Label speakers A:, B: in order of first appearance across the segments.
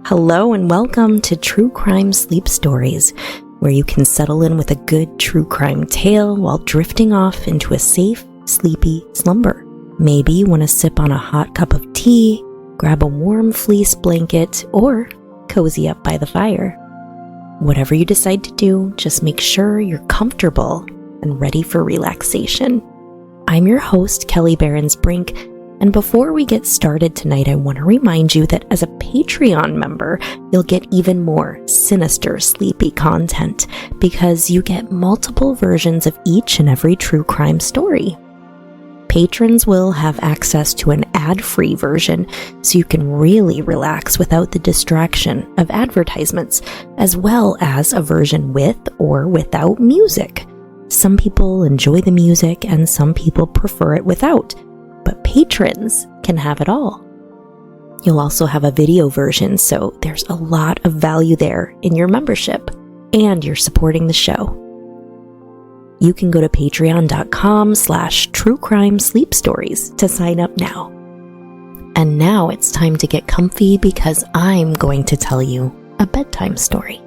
A: Hello and welcome to True Crime Sleep Stories, where you can settle in with a good true crime tale while drifting off into a safe, sleepy slumber. Maybe you want to sip on a hot cup of tea, grab a warm fleece blanket, or cozy up by the fire. Whatever you decide to do, just make sure you're comfortable and ready for relaxation. I'm your host, Kelly Behrens-Brink, and before we get started tonight, I want to remind you that as a Patreon member, you'll get even more sinister, sleepy content because you get multiple versions of each and every true crime story. Patrons will have access to an ad-free version so you can really relax without the distraction of advertisements, as well as a version with or without music. Some people enjoy the music and some people prefer it without, but patrons can have it all. You'll also have a video version, so there's a lot of value there in your membership, and you're supporting the show. You can go to patreon.com/truecrimesleepstories to sign up now. And now it's time to get comfy because I'm going to tell you a bedtime story.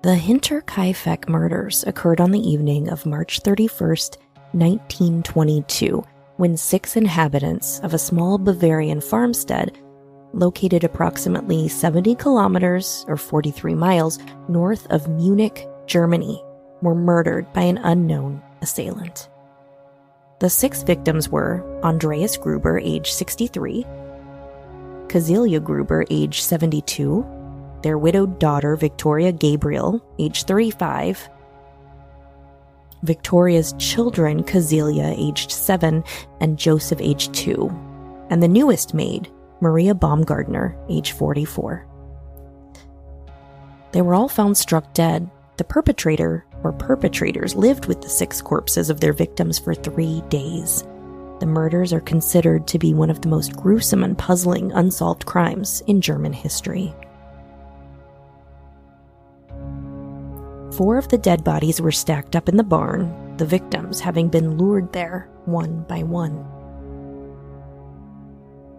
A: The Hinterkaifek Murders occurred on the evening of March 31st, 1922, when 6 inhabitants of a small Bavarian farmstead located approximately 70 kilometers or 43 miles north of Munich, Germany, were murdered by an unknown assailant. The 6 victims were Andreas Gruber, age 63, Kazilia Gruber, age 72, their widowed daughter, Victoria Gabriel, age 35, Victoria's children, Kazilia, aged 7, and Joseph, age 2, and the newest maid, Maria Baumgartner, age 44. They were all found struck dead. The perpetrator or perpetrators lived with the 6 corpses of their victims for 3 days. The murders are considered to be one of the most gruesome and puzzling unsolved crimes in German history. 4 of the dead bodies were stacked up in the barn, the victims having been lured there one by one.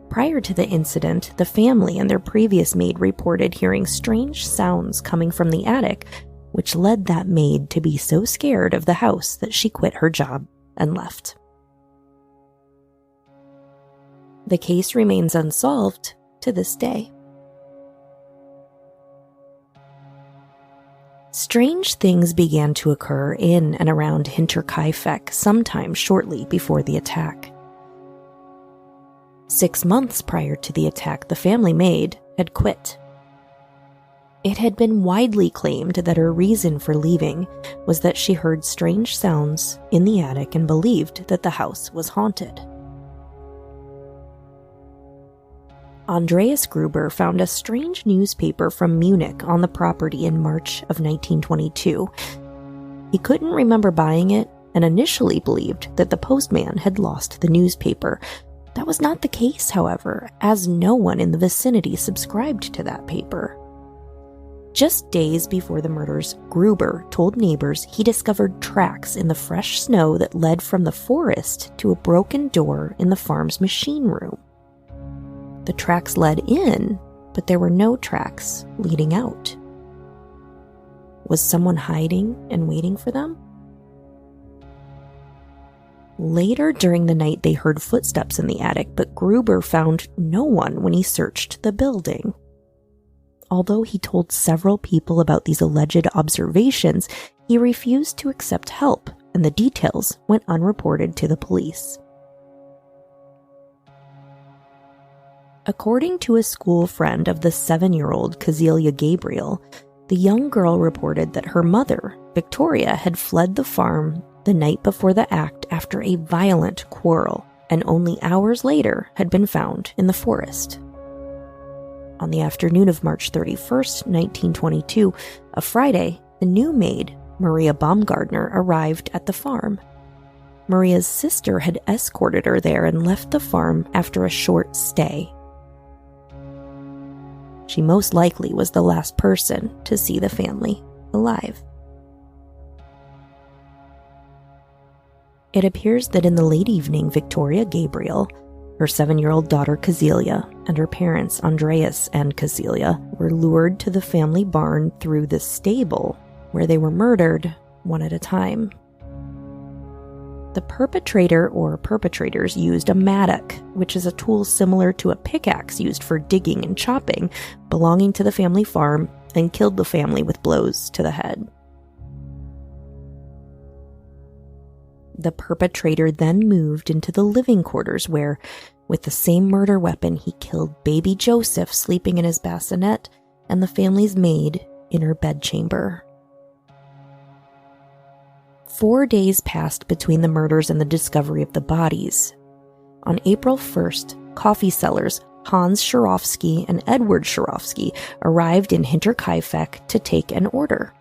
A: Prior to the incident, the family and their previous maid reported hearing strange sounds coming from the attic, which led that maid to be so scared of the house that she quit her job and left. The case remains unsolved to this day. Strange things began to occur in and around Hinterkaifeck sometime shortly before the attack. 6 months prior to the attack, the family maid had quit. It had been widely claimed that her reason for leaving was that she heard strange sounds in the attic and believed that the house was haunted. Andreas Gruber found a strange newspaper from Munich on the property in March of 1922. He couldn't remember buying it and initially believed that the postman had lost the newspaper. That was not the case, however, as no one in the vicinity subscribed to that paper. Just days before the murders, Gruber told neighbors he discovered tracks in the fresh snow that led from the forest to a broken door in the farm's machine room. The tracks led in, but there were no tracks leading out. Was someone hiding and waiting for them? Later during the night, they heard footsteps in the attic, but Gruber found no one when he searched the building. Although he told several people about these alleged observations, he refused to accept help, and the details went unreported to the police. According to a school friend of the 7-year-old Kazilia Gabriel, the young girl reported that her mother, Victoria, had fled the farm the night before the act after a violent quarrel, and only hours later had been found in the forest. On the afternoon of March 31st, 1922, a Friday, the new maid, Maria Baumgartner, arrived at the farm. Maria's sister had escorted her there and left the farm after a short stay. she most likely was the last person to see the family alive. It appears that in the late evening, Victoria Gabriel, her 7-year-old daughter Kazilia, and her parents Andreas and Kazilia were lured to the family barn through the stable, where they were murdered one at a time. The perpetrator or perpetrators used a mattock, which is a tool similar to a pickaxe used for digging and chopping, belonging to the family farm, and killed the family with blows to the head. The perpetrator then moved into the living quarters where, with the same murder weapon, he killed baby Joseph sleeping in his bassinet and the family's maid in her bedchamber. 4 days passed between the murders and the discovery of the bodies. On April 1st, coffee sellers Hans Sharofsky and Edward Sharofsky arrived in Hinterkaifeck to take an order.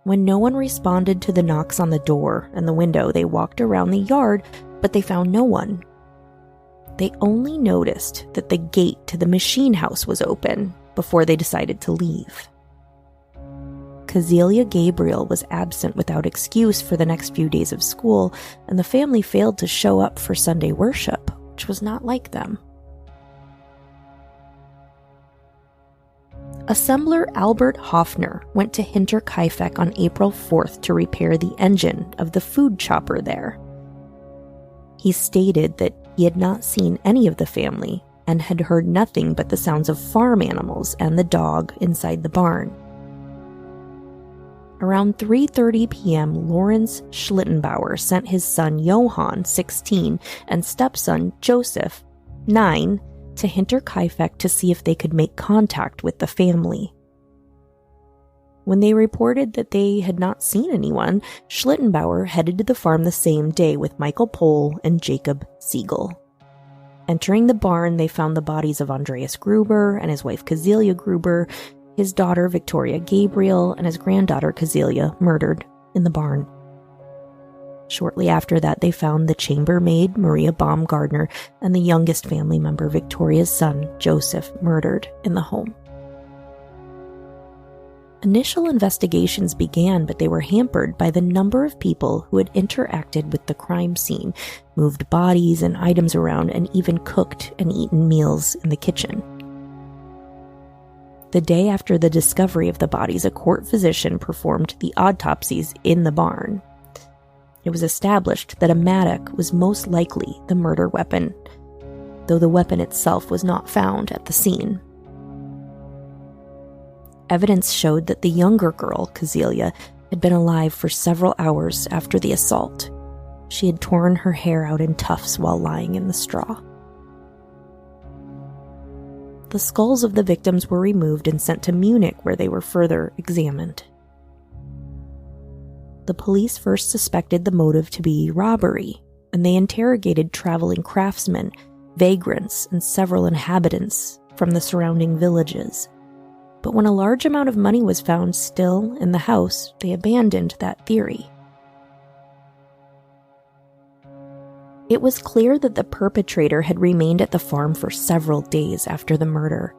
A: When no one responded to the knocks on the door and the window, they walked around the yard, but they found no one. They only noticed that the gate to the machine house was open before they decided to leave. Kazilia Gabriel was absent without excuse for the next few days of school, and the family failed to show up for Sunday worship, which was not like them. Assembler Albert Hoffner went to Hinterkaifeck on April 4th to repair the engine of the food chopper there. He stated that he had not seen any of the family and had heard nothing but the sounds of farm animals and the dog inside the barn. Around 3:30 p.m., Lawrence Schlittenbauer sent his son Johann, 16, and stepson Joseph, 9, to Hinterkaifeck to see if they could make contact with the family. When they reported that they had not seen anyone, Schlittenbauer headed to the farm the same day with Michael Pohl and Jacob Siegel. Entering the barn, they found the bodies of Andreas Gruber and his wife Kazilia Gruber, his daughter Victoria Gabriel, and his granddaughter Kazilia murdered in the barn. Shortly after that, they found the chambermaid Maria Baumgardner and the youngest family member, Victoria's son Joseph, murdered in the home. Initial investigations began, but they were hampered by the number of people who had interacted with the crime scene, moved bodies and items around, and even cooked and eaten meals in the kitchen. The day after the discovery of the bodies, a court physician performed the autopsies in the barn. It was established that a mattock was most likely the murder weapon, though the weapon itself was not found at the scene. Evidence showed that the younger girl, Kazilia, had been alive for several hours after the assault. She had torn her hair out in tufts while lying in the straw. The skulls of the victims were removed and sent to Munich, where they were further examined. The police first suspected the motive to be robbery, and they interrogated traveling craftsmen, vagrants, and several inhabitants from the surrounding villages. But when a large amount of money was found still in the house, they abandoned that theory. It was clear that the perpetrator had remained at the farm for several days after the murder.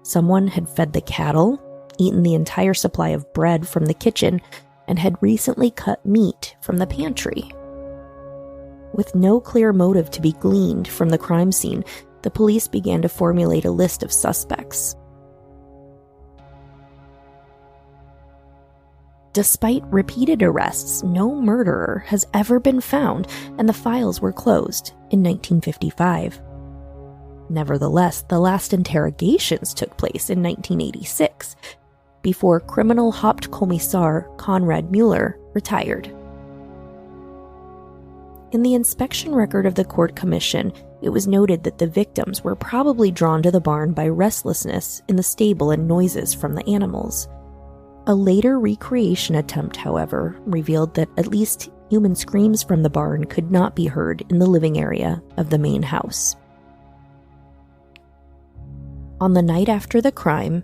A: Someone had fed the cattle, eaten the entire supply of bread from the kitchen, and had recently cut meat from the pantry. With no clear motive to be gleaned from the crime scene, the police began to formulate a list of suspects. Despite repeated arrests, no murderer has ever been found, and the files were closed in 1955. Nevertheless, the last interrogations took place in 1986, before criminal Hauptkommissar Konrad Mueller retired. In the inspection record of the court commission, it was noted that the victims were probably drawn to the barn by restlessness in the stable and noises from the animals. A later recreation attempt, however, revealed that at least human screams from the barn could not be heard in the living area of the main house. On the night after the crime,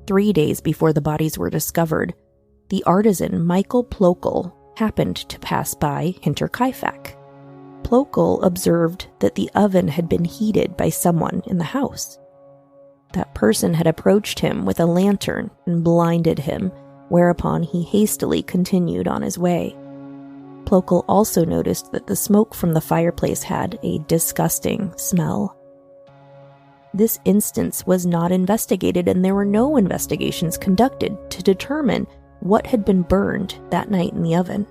A: 3 days before the bodies were discovered, the artisan Michael Plokel happened to pass by Hinterkaifeck. Plokel observed that the oven had been heated by someone in the house. that person had approached him with a lantern and blinded him, whereupon he hastily continued on his way. Plokel also noticed that the smoke from the fireplace had a disgusting smell. This instance was not investigated, and there were no investigations conducted to determine what had been burned that night in the oven.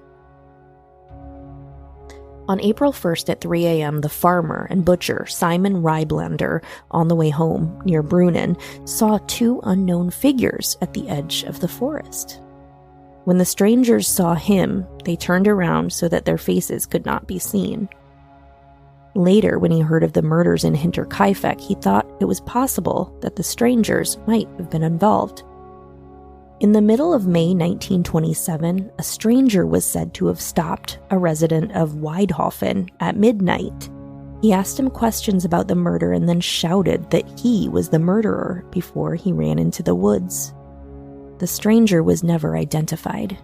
A: On April 1st at 3 a.m., the farmer and butcher Simon Ryblander, on the way home near Brunnen, saw two unknown figures at the edge of the forest. When the strangers saw him, they turned around so that their faces could not be seen. Later, when he heard of the murders in Hinterkaifeck, he thought it was possible that the strangers might have been involved. In the middle of May 1927, a stranger was said to have stopped a resident of Weidhofen at midnight. He asked him questions about the murder and then shouted that he was the murderer before he ran into the woods. The stranger was never identified.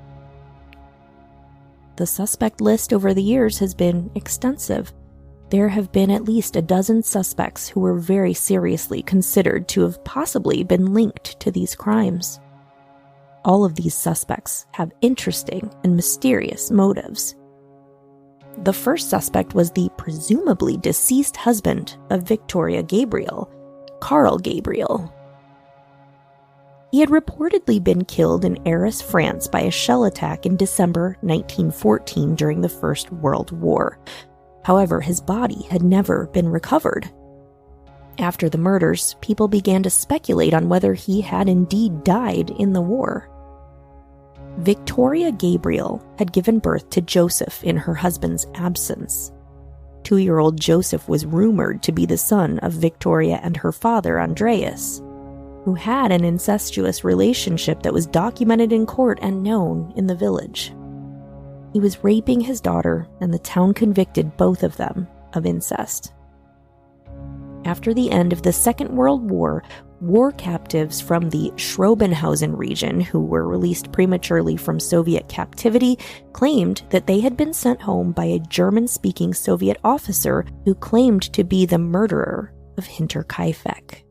A: The suspect list over the years has been extensive. There have been at least a dozen suspects who were very seriously considered to have possibly been linked to these crimes. All of these suspects have interesting and mysterious motives. The first suspect was the presumably deceased husband of Victoria Gabriel, Karl Gabriel. He had reportedly been killed in Arras, France by a shell attack in December 1914 during the First World War. However, his body had never been recovered. After the murders, people began to speculate on whether he had indeed died in the war. Victoria Gabriel had given birth to Joseph in her husband's absence. 2-year-old Joseph was rumored to be the son of Victoria and her father, Andreas, who had an incestuous relationship that was documented in court and known in the village. He was raping his daughter, and the town convicted both of them of incest. After the end of the Second World War, war captives from the Schrobenhausen region, who were released prematurely from Soviet captivity, claimed that they had been sent home by a German-speaking Soviet officer who claimed to be the murderer of Hinterkaifeck.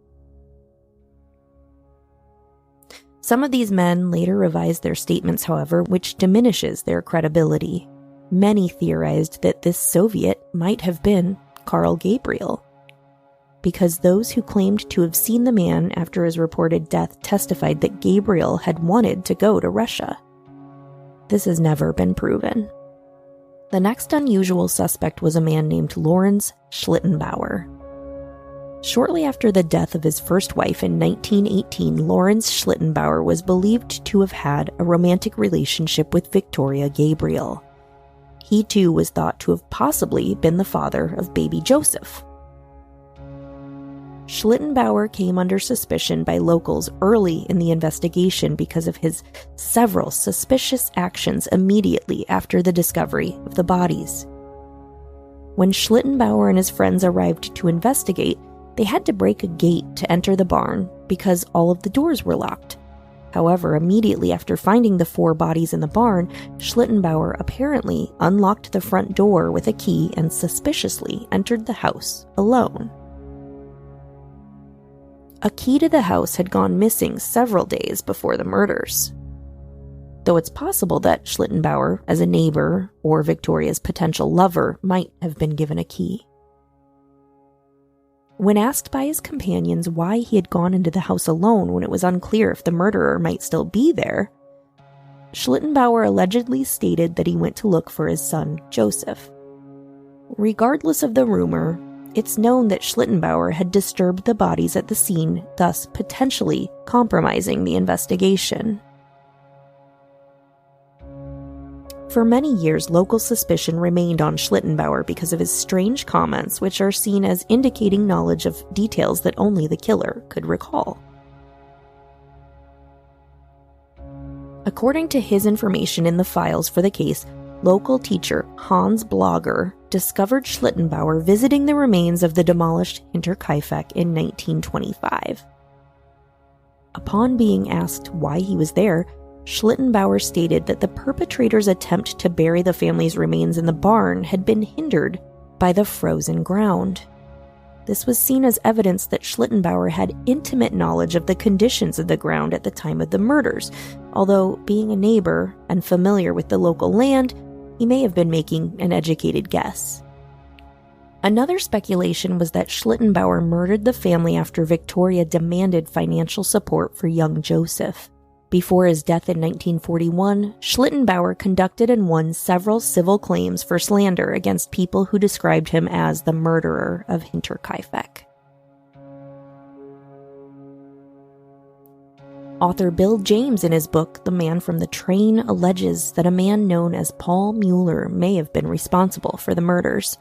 A: Some of these men later revised their statements, however, which diminishes their credibility. Many theorized that this Soviet might have been Karl Gabriel, because those who claimed to have seen the man after his reported death testified that Gabriel had wanted to go to Russia. This has never been proven. The next unusual suspect was a man named Lorenz Schlittenbauer. Shortly after the death of his first wife in 1918, Lorenz Schlittenbauer was believed to have had a romantic relationship with Victoria Gabriel. He too was thought to have possibly been the father of baby Joseph. Schlittenbauer came under suspicion by locals early in the investigation because of his several suspicious actions immediately after the discovery of the bodies. When Schlittenbauer and his friends arrived to investigate, they had to break a gate to enter the barn because all of the doors were locked. However, immediately after finding the 4 bodies in the barn, Schlittenbauer apparently unlocked the front door with a key and suspiciously entered the house alone. A key to the house had gone missing several days before the murders, though it's possible that Schlittenbauer, as a neighbor or Victoria's potential lover, might have been given a key. When asked by his companions why he had gone into the house alone when it was unclear if the murderer might still be there, Schlittenbauer allegedly stated that he went to look for his son, Joseph. Regardless of the rumor, it's known that Schlittenbauer had disturbed the bodies at the scene, thus potentially compromising the investigation. For many years, local suspicion remained on Schlittenbauer because of his strange comments, which are seen as indicating knowledge of details that only the killer could recall. According to his information in the files for the case, local teacher Hans Blogger discovered Schlittenbauer visiting the remains of the demolished Hinterkaifeck in 1925. Upon being asked why he was there, Schlittenbauer stated that the perpetrator's attempt to bury the family's remains in the barn had been hindered by the frozen ground. This was seen as evidence that Schlittenbauer had intimate knowledge of the conditions of the ground at the time of the murders, although being a neighbor and familiar with the local land, he may have been making an educated guess. Another speculation was that Schlittenbauer murdered the family after Victoria demanded financial support for young Joseph. Before his death in 1941, Schlittenbauer conducted and won several civil claims for slander against people who described him as the murderer of Hinterkaifeck. Author Bill James, in his book The Man from the Train, alleges that a man known as Paul Mueller may have been responsible for the murders.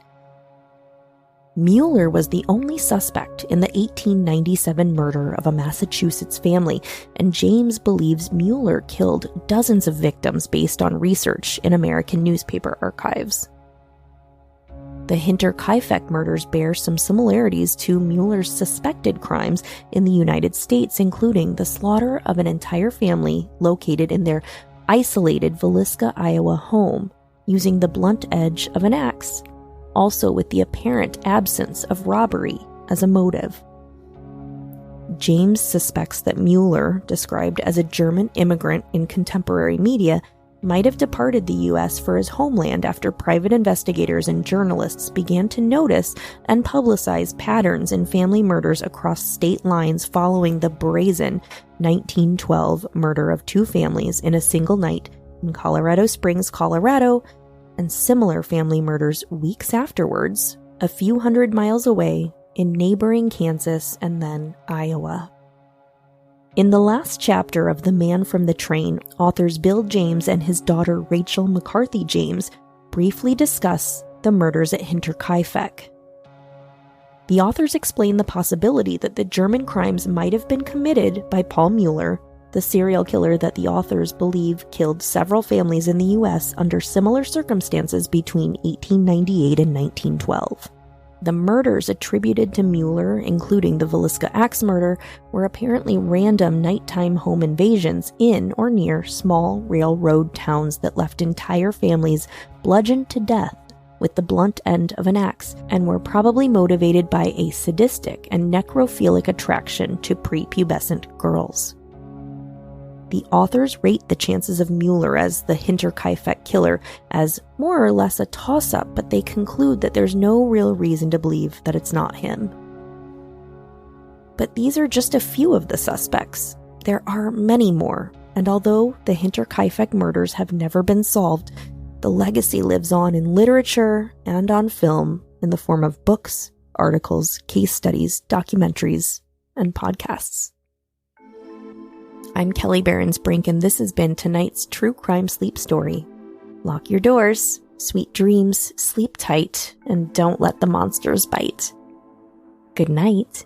A: Mueller was the only suspect in the 1897 murder of a Massachusetts family, and James believes Mueller killed dozens of victims based on research in American newspaper archives. The Hinterkaifeck murders bear some similarities to Mueller's suspected crimes in the United States, including the slaughter of an entire family located in their isolated Villisca, Iowa home, using the blunt edge of an axe, also with the apparent absence of robbery as a motive. James suspects that Mueller, described as a German immigrant in contemporary media, might have departed the U.S. for his homeland after private investigators and journalists began to notice and publicize patterns in family murders across state lines following the brazen 1912 murder of two families in a single night in Colorado Springs, Colorado, and similar family murders weeks afterwards, a few hundred miles away in neighboring Kansas and then Iowa. In the last chapter of The Man from the Train, authors Bill James and his daughter Rachel McCarthy James briefly discuss the murders at Hinterkaifeck. The authors explain the possibility that the German crimes might have been committed by Paul Mueller, the serial killer that the authors believe killed several families in the U.S. under similar circumstances between 1898 and 1912. The murders attributed to Mueller, including the Villisca axe murder, were apparently random nighttime home invasions in or near small railroad towns that left entire families bludgeoned to death with the blunt end of an axe, and were probably motivated by a sadistic and necrophilic attraction to prepubescent girls. The authors rate the chances of Mueller as the Hinterkaifeck killer as more or less a toss-up, but they conclude that there's no real reason to believe that it's not him. But these are just a few of the suspects. There are many more, and although the Hinterkaifeck murders have never been solved, the legacy lives on in literature and on film in the form of books, articles, case studies, documentaries, and podcasts. I'm Kelly Behrens-Brink, and this has been tonight's True Crime Sleep Story. Lock your doors, sweet dreams, sleep tight, and don't let the monsters bite. Good night.